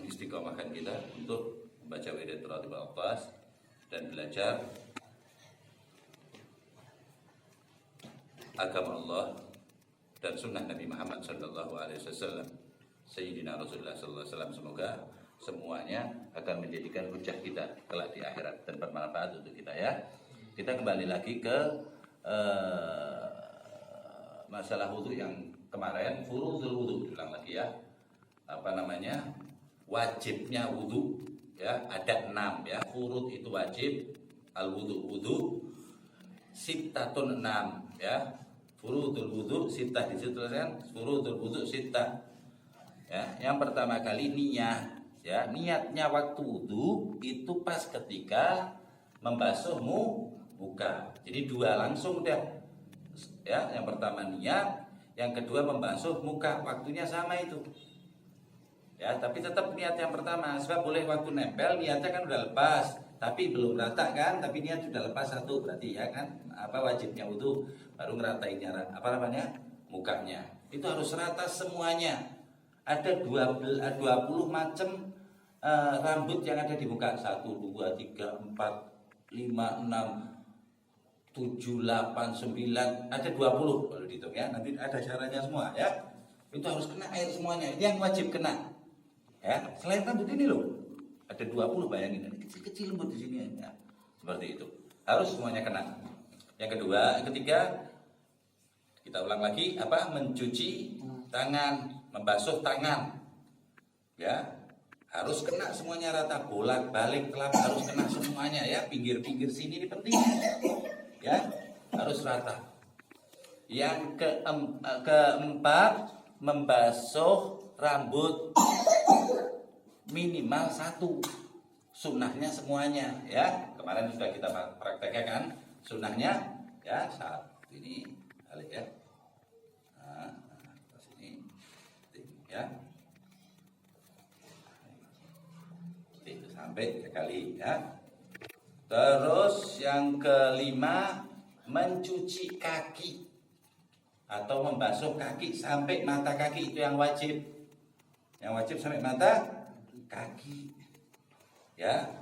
mengistiqomahkan kita untuk membaca wirid ratib al-Atas dan belajar agama Allah dan sunnah Nabi Muhammad SAW, Sayyidina Rasulullah SAW. Semoga semuanya akan menjadikan hujah kita kelak di akhirat dan bermanfaat untuk kita ya. Kita kembali lagi ke masalah wudhu yang kemarin, furudul wudhu, ulang lagi ya. Wajibnya wudhu ya, ada 6 ya. Furud itu wajib, al wudhu sittatun 6 ya. Furudul wudhu sittah, di situ kan furudul wudhu sittah ya. Yang pertama kali niat ya. Niatnya waktu wudhu itu pas ketika membasuh muka. Jadi 2 langsung dah ya. Yang pertama niat, yang kedua membasuh muka, waktunya sama itu ya. Tapi tetap niat yang pertama, sebab boleh waktu nempel niatnya kan udah lepas tapi belum rata kan, tapi niat sudah lepas satu, berarti ya kan wajibnya wudhu baru ngeratainnya mukanya. Itu harus rata semuanya. Ada 20 macam rambut yang ada di muka. 1, 2, 3, 4, 5, 6, 7, 8, 9, ada 20 kalau dihitung ya. Nanti ada syaratnya semua ya. Itu harus kena air semuanya. Ini yang wajib kena ya. Selain rambut ini loh, ada 20, bayangin, kecil-kecil lembut di sini ya. Seperti itu. Harus semuanya kena. Yang kedua, ketiga, kita ulang lagi mencuci tangan, membasuh tangan. Ya. Harus kena semuanya rata, bolak-balik telapak harus kena semuanya ya. Pinggir-pinggir sini ini penting. Ya, harus rata. Yang keempat, membasuh rambut minimal 1. Sunnahnya semuanya ya. Kemarin sudah kita praktekkan kan sunnahnya ya. Saat ini balik ya. Nah, sini ya. Itu sampai 3 kali ya. Terus yang kelima, mencuci kaki atau membasuh kaki sampai mata kaki, itu yang wajib. Yang wajib sampai mata kaki. Ya.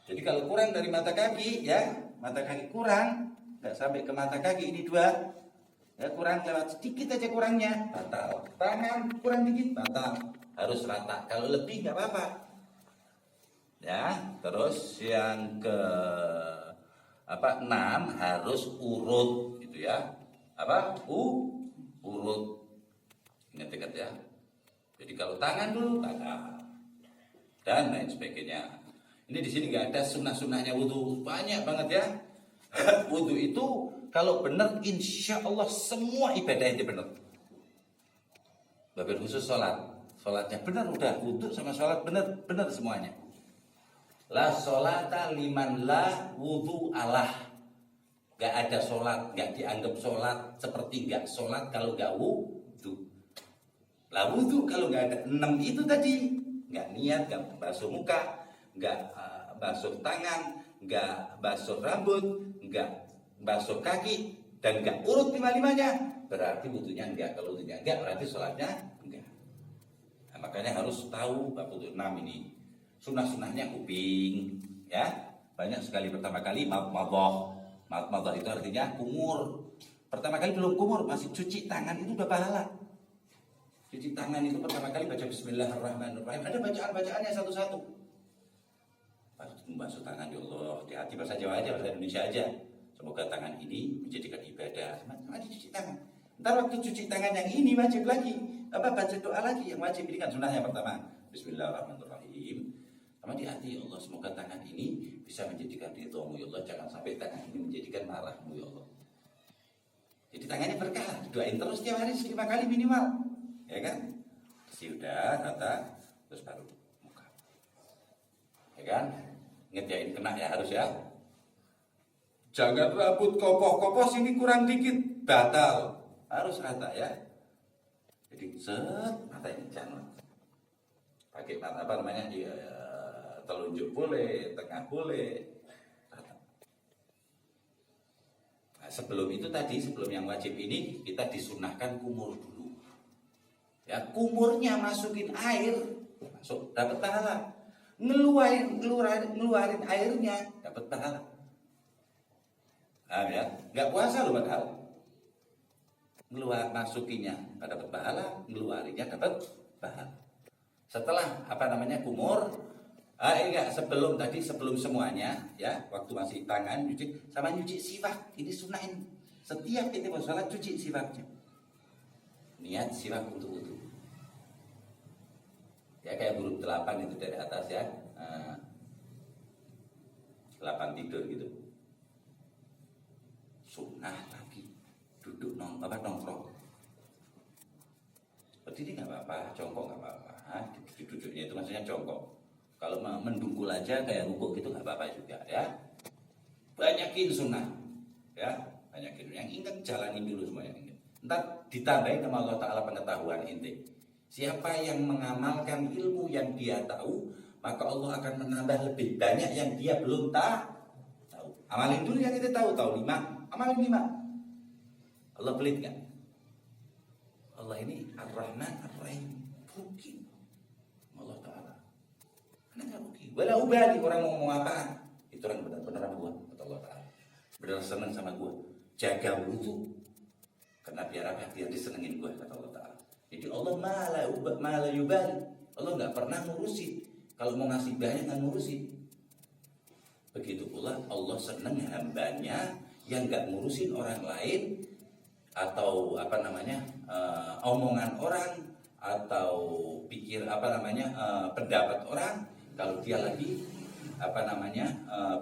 Jadi kalau kurang dari mata kaki ya, mata kaki kurang, enggak sampai ke mata kaki, ini 2. Ya, kurang lewat sedikit aja kurangnya, batal. Tangan kurang dikit, batal. Harus rata. Kalau lebih enggak apa-apa. Ya, terus yang ke 6 harus urut gitu ya. Urut. Ingat-ingat ya. Jadi kalau tangan dulu batal dan lain sebagainya. Ini di sini nggak ada sunnah-sunnahnya wudhu, banyak banget ya. Wudhu itu kalau benar, insya Allah semua ibadah itu benar. Wabil khusus sholatnya benar, udah wudhu sama sholat benar semuanya. La sholata liman la wudhu Allah. Gak ada sholat, gak dianggap sholat seperti gak sholat kalau gak wudhu. Lah wudhu kalau gak ada 6 itu tadi, gak niat, gak basuh muka, gak basuh tangan, gak basuh rambut, gak basuh kaki, dan gak urut 5-5-nya, berarti wudhunya enggak. Kalau wudhunya enggak, berarti sholatnya enggak. Nah, makanya harus tahu bab wudhu 6 ini. Sunnah-sunnahnya kuping ya, banyak sekali. Pertama kali madmadah itu artinya kumur. Pertama kali belum kumur, masih cuci tangan, itu udah pahala. Cuci tangan itu pertama kali baca bismillahirrahmanirrahim. Ada bacaan-bacaannya satu-satu. Membasuh tangan, ya Allah, hati-hati bahasa Jawa aja, bahasa Indonesia aja. Semoga tangan ini menjadikan ibadah. Mari cuci tangan. Ntar waktu cuci tangan yang ini wajib lagi baca doa lagi yang wajib. Ini kan sunnah yang pertama, bismillahirrahmanirrahim. Sama di hati, ya Allah, semoga tangan ini bisa menjadikan ridhomu, ya Allah. Jangan sampai tangan ini menjadikan marahmu, ya Allah. Jadi tangannya berkah, doain terus tiap hari 5 kali minimal, ya kan? Sudah rata, terus baru muka, ya kan? Ingat ya, ini kena ya, harus ya. Jangan rambut kopoh-kopoh sini kurang dikit, batal. Harus rata ya. Jadi mata ini jangan pakai telunjuk boleh, tengah boleh, rata. Nah, sebelum itu tadi, sebelum yang wajib ini, kita disunahkan kumur dulu. Ya, kumurnya masukin air, masuk dapat pahala. Ngeluarin airnya dapat pahala. Nah, ya, nggak puasa loh padahal. Masukinnya nggak dapat pahala, ngeluarinnya dapat pahala. Setelah kumur, sebelum semuanya, ya, waktu masih tangan nyuci sama nyuci siwak, ini sunahin. Setiap kita mau sholat cuci siwaknya. Niat siwak untuk wudu. Ya kayak huruf 8 itu dari atas ya. 8 tidur gitu. Sunnah lagi. Duduk nongkrong. Berdiri nggak apa-apa, jongkok nggak apa-apa. Duduknya itu maksudnya jongkok. Kalau mendungkul aja kayak rukuk gitu nggak apa-apa juga ya. Banyakin sunnah, ya banyakin. Yang ingat jalanin dulu semua yang ingat. Ntar ditambahin sama Allah Ta'ala pengetahuan inti. Siapa yang mengamalkan ilmu yang dia tahu, maka Allah akan menambah lebih banyak yang dia belum tahu. Amalin dulu yang kita tahu 5, amalin 5. Allah pelit nggak? Allah ini Ar-Rahman Ar-Rahim, rugi. Allah Ta'ala karena nggak rugi. Walau ubali orang mau ngomong apaan, itu orang benar-benar gua, kata Allah Ta'ala. Benar senang sama gua, jaga wudu, karena biar apa? Biar disenengin gua, kata Allah Ta'ala. Jadi Allah mala yubali. Allah nggak pernah ngurusin. Kalau mau ngasih banyak nggak ngurusin. Begitu pula Allah senang hambanya yang nggak ngurusin orang lain atau omongan orang atau pendapat orang. Kalau dia lagi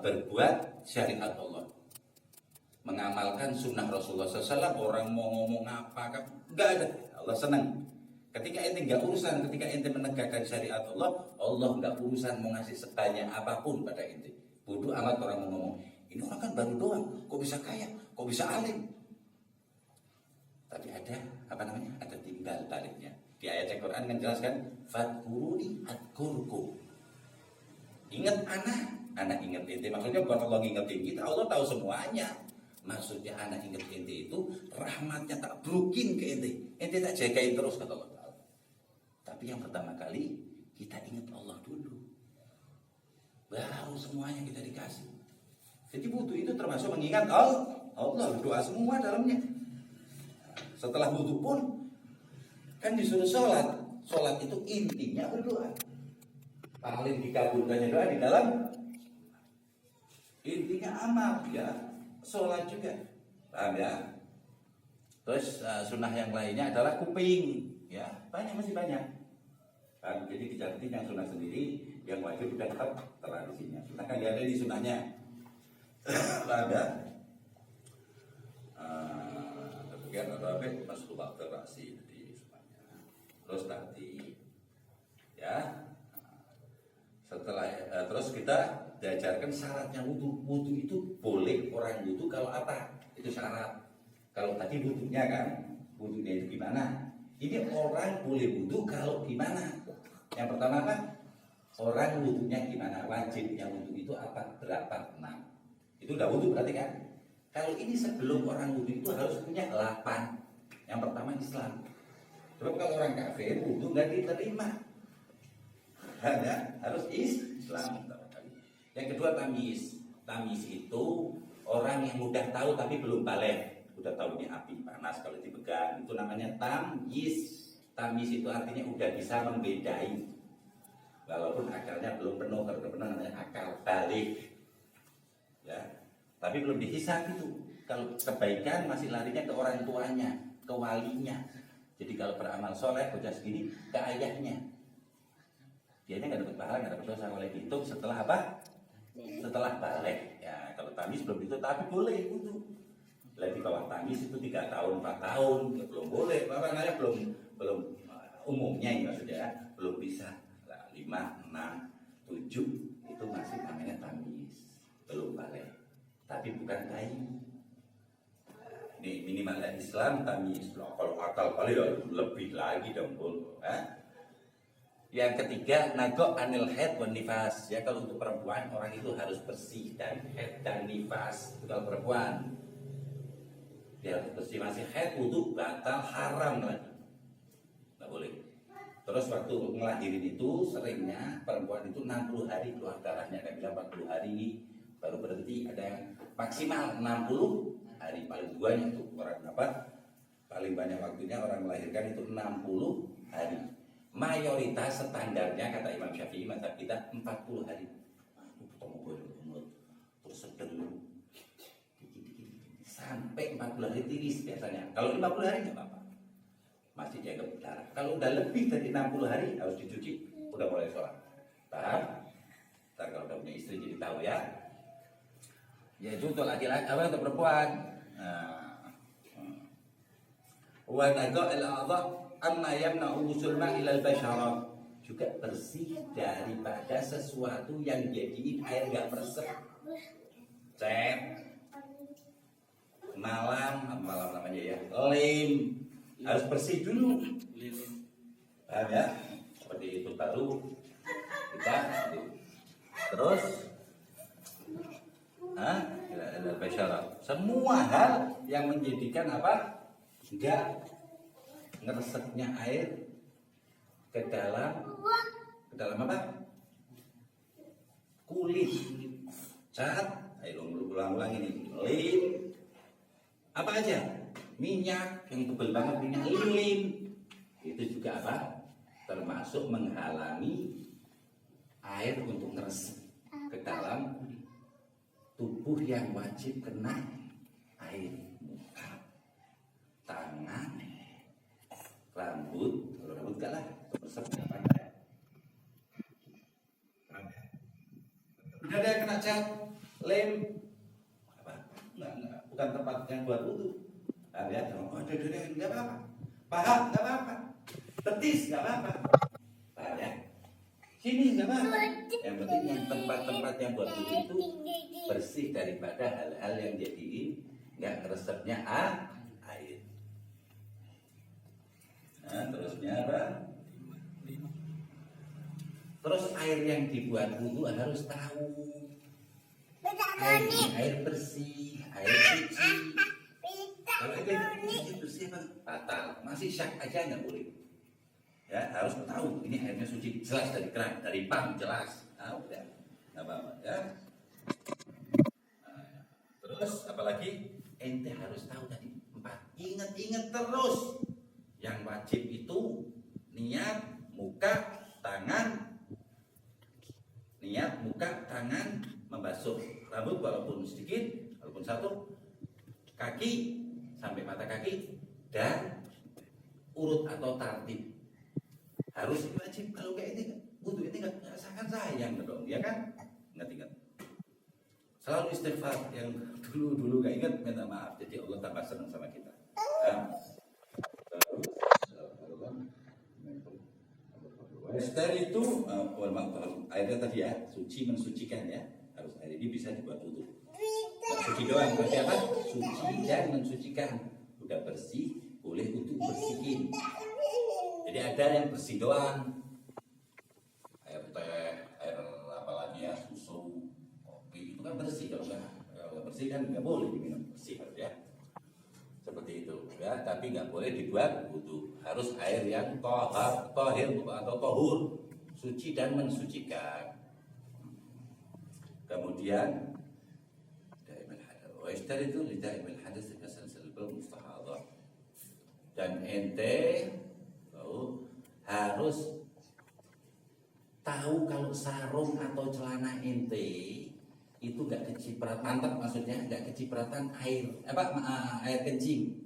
berbuat syariat Allah, mengamalkan sunnah Rasulullah SAW, orang mau ngomong apa kan nggak ada. Allah senang. Ketika ente nggak urusan, ketika ente menegakkan syariat Allah, Allah nggak urusan mau ngasih sebanyak apapun pada ente. Bodoh amat orang mau ngomong, ini orang kan baru doang, kok bisa kaya, kok bisa alim. Tapi ada timbal baliknya. Di ayat Al-Quran kan jelaskan, fadkuruni adkurku. Ingat anak ingat ente. Maksudnya bukan Allah ngingetin kita, Allah tahu semuanya. Maksudnya anak ingat ente itu rahmatnya tak brukin ke ente. Ente tak jagain terus, kata Allah Ta'ala. Tapi yang pertama kali kita ingat Allah dulu, baru semuanya kita dikasih. Jadi wudu itu termasuk mengingat Allah, doa semua dalamnya. Setelah wudu pun kan disuruh sholat. Sholat itu intinya berdoa. Paling dikabulkannya doa di dalam intinya amal ya. Sholat juga, paham ya? Terus sunnah yang lainnya adalah kuping, ya masih banyak. Jadi dicatat yang sunnah sendiri, yang wajib sudah tradisinya. Sunnah kan ada di sunnahnya, paham ya? Kemudian ada masuk terasi di sunnahnya. Terus nanti, ya setelah terus kita diajarkan syaratnya wudu. Wudu itu boleh orang wudu kalau apa? Itu syarat. Kalau tadi wudunya kan, wudunya itu gimana? Ini orang boleh wudu kalau gimana? Yang pertama apa? Orang wudunya gimana? Wajibnya wudu itu apa? Berapa? 6. Itu udah wudu berarti kan? Kalau ini sebelum orang wudu itu harus punya 8. Yang pertama Islam. Sebab kalau orang kafir wudu nggak diterima. Harus Islam. Yang kedua tamyiz. Tamyiz itu orang yang mudah tahu tapi belum balik. Udah tahu ini api panas kalau dipegang, itu namanya tamyiz. Tamyiz itu artinya udah bisa membedai. Walaupun akalnya belum penuh, kalau penuh namanya akal balik. Ya. Tapi belum dihisab itu. Kalau kebaikan masih larinya ke orang tuanya, ke walinya. Jadi kalau beramal soleh bocah segini ke ayahnya. Dianya nggak dapat pahala, nggak dapat dosa. Oleh dihitung setelah apa? Setelah balik. Ya kalau tamis belum itu, tapi boleh wudu. Di bawah tamis itu 3 tahun, 4 tahun ya, belum boleh. Makanya belum umumnya ya maksudnya belum bisa. 5, 6, 7 itu masih namanya tamis, belum balik. Tapi bukan bayi. Ini minimal Islam tamis. Kalau akal kali lebih lagi dong. Yang ketiga, nagok anil haid wan nifas. Ya kalau untuk perempuan orang itu harus bersih dari haid dan nifas. Kalau perempuan dia harus bersih, masih haid wudu batal haram lagi. Nggak boleh. Terus waktu ngelahirin itu seringnya perempuan itu 60 hari keluar darahnya, ada bilang 40 hari baru berhenti, ada yang maksimal 60 hari, paling banyak tuh orang paling banyak waktunya orang melahirkan itu 60 hari. Mayoritas standarnya kata Imam Syafi'i mazhab kita 40 hari. Terus sedang sampai 40 hari tiris biasanya. Kalau 50 hari nggak apa-apa, masih dianggap darah. Kalau udah lebih dari 60 hari harus dicuci, udah mulai sholat. Paham? Ntar kalau udah punya istri jadi tahu ya. Ya itu untuk laki-laki, apa untuk perempuan. Wa naqa'il a'dha amma yamna'u wusul ma'i ilal bashara, juga bersih daripada sesuatu yang jadiin air nggak meresap. Cek malam namanya ya, lim harus bersih dulu. Paham ya? Seperti itu baru kita terus semua hal yang menjadikan apa? Enggak ngeresepnya air ke dalam apa? Kulit. Cat, ayo ulang-ulang ini. Lin apa aja? Minyak yang tebal banget, minyak lilin. Itu juga apa? Termasuk menghalangi air untuk ngeresep ke dalam tubuh yang wajib kena air. Muka, tangan, rambut. Kalau rambut enggak lah, meresep apa? Udah ada kena cat, lem, apa? Enggak, bukan tempat yang buat wudhu. Ya, oh, enggak apa-apa. Paha enggak apa-apa. Betis enggak apa-apa. Paham ya? Sini enggak apa-apa. Yang penting yang tempat-tempat yang buat wudhu itu bersih daripada hal-hal yang jadiin enggak ngeresepnya air. Nah, terusnya apa? Terus air yang dibuat wudhu harus tahu. Air bersih, air suci. Kalau air bersih apa? Batal. Masih syak aja nggak boleh. Ya harus tahu ini airnya suci, jelas dari keran, dari pam jelas. Nah, udah nggak apa-apa ya. Nah, terus apalagi ente harus tahu tadi 4. Ingat-ingat terus. Yang wajib itu niat, muka, tangan. Niat, muka, tangan, membasuh rambut walaupun sedikit, walaupun satu, kaki sampai mata kaki, dan urut atau tartib harus wajib. Kalau kayak ini wudhu ini nggak rasakan sayang dong, ya kan? Ingat-ingat. Selalu istighfar, yang dulu nggak ingat minta maaf, jadi Allah tambah senang sama kita. Dari itu, airnya tadi ya, suci mensucikan ya, harus air ini bisa dibuat wudhu. Nggak suci doang, berarti apa? Suci dan mensucikan. Udah bersih, boleh untuk bersihin. Jadi ada yang bersih doang, air teh, air apa lagi ya, susu, kopi, itu kan bersih. Kalau bersih kan nggak boleh diminum, bersih harus ya. Seperti itu ya, tapi nggak boleh dibuat wudhu. Harus air yang tohir atau tohur, suci dan mensucikan. Kemudian dari itu lidah ibn hadis dengan mustahadah. Dan ente harus tahu kalau sarung atau celana ente itu nggak keciprat, mantap maksudnya nggak kecipratan air air kencing.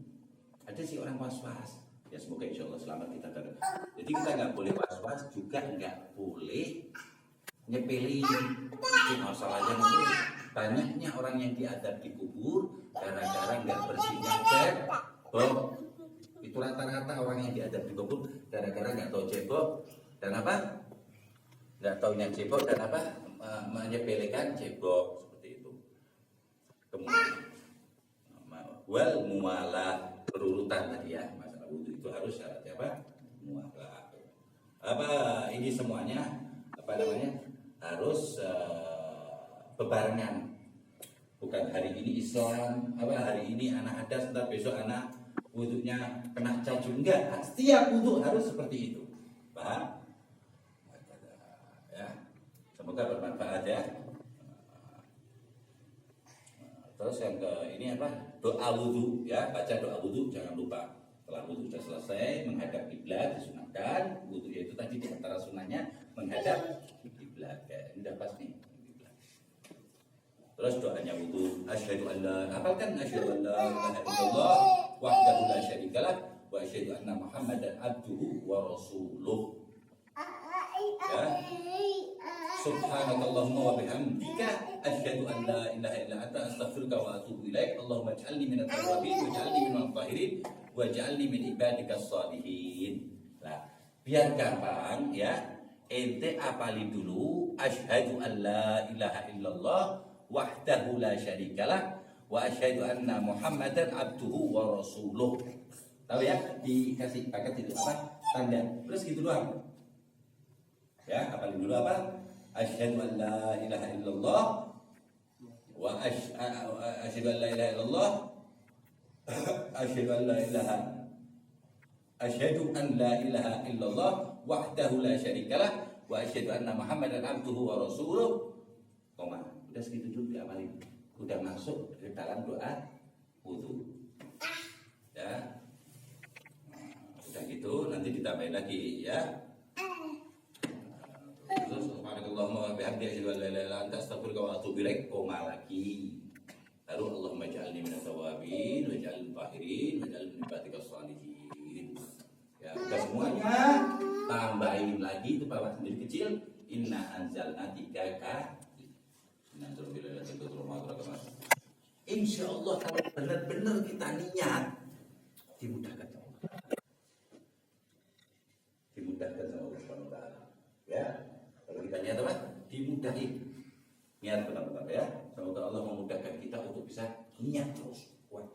Ada sih orang was-was. Ya semoga insya Allah selamat kita dari. Jadi kita nggak boleh was-was, juga nggak boleh nyepelin. Itu masalahnya. Banyaknya orang yang diadab di kubur gara-gara nggak bersihnya cebok. Itu rata-rata orang yang diadab di kubur gara-gara nggak tahu cebok dan apa? Nggak tahunya cebok dan apa? Menyepelekan cebok seperti itu. Kemudian mualah berurutan tadi ya, masalah wudhu itu harus syaratnya apa? Mualah. Apa ini semuanya apa namanya? Harus bebarengan. Bukan hari ini Islam, hari ini anak ada, sebentar besok anak wudhunya kena cacu, enggak. Setiap wudhu harus seperti itu. Allah. Ya, semoga bermanfaat ya. Terus yang ke ini apa? Doa wudhu ya, baca doa wudhu jangan lupa. Setelah wudhu sudah selesai menghadap kiblat disunahkan. Wudhu itu tadi di antara sunahnya menghadap kiblat. Ya, ini udah pas nih. Terus doanya wudhu, asyhadu an la, hafalkan asyhadu an la ilaha illallah wahdahu la syarikalah wa asyhadu anna Muhammadan abduhu wa rasuluh. Ya. Subhanakallahumma wa bihamdika asyhadu an la ilaha illa anta astaghfiruka wa atubu ilaik. Allahumma ij'alni minat tawwabin waj'alni minal mutahhirin waj'alni min ibadikas shalihin. Nah, biar gampang ya, ente apalin dulu asyhadu an la ilaha illallah wahdahu la syarikalah wa asyhadu anna Muhammadan abduhu wa rasuluh. Tahu ya, dikasih paket itu apa? Tanda. Terus gitu doang. Ya, apalin dulu apa? Asyhadu an la ilaha illallah wa asyhadu an la ilaha illallah asyhadu an la ilaha asyhadu an la ilaha illallah wahdahu la syarikalah wa asyhadu anna Muhammadan abduhu wa rasuluh. Koma. Udah segitu dulu diamalin. Udah masuk ke dalam doa wudu. Ya. Udah gitu nanti ditambahin lagi ya. Subhanallahumma wa bihamdihi asyhadu an la ilaha illa anta astaghfiruka wa atubu ilaik. Koma lagi. Lalu Allahumma ij'alni minat tawwabin waj'alni mutahhirin waj'alni min ibadikas shalihin. Ya, udah semuanya. Tambahin lagi itu bawah sendiri kecil. Inna anzalna 3K. Insya Allah kalau benar-benar kita niat dimudahkan sama Allah. Dimudahkan sama Allah Subhanahu wa taala. Ya. Kalau kita niat apa? Dimudahin. Niat benar-benar ya. Semoga Allah memudahkan kita untuk bisa niat terus kuat.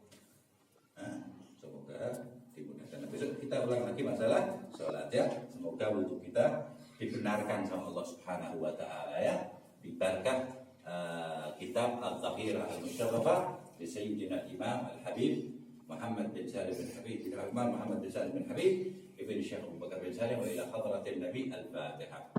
Nah, semoga dimudahkan. Besok kita ulang lagi masalah sholat ya. Semoga wudhu kita dibenarkan sama Allah Subhanahu wa taala ya. Diberkah kitab Al-Zahirah Al-Musharrafah di Sayyidina Imam Al-Habib Muhammad bin Salim bin Habib bin Rahman Muhammad bin Salim bin Habib Ibn Syekh Abu Bakar bin Salim wa ila hadratin Nabi Al-Fatihah.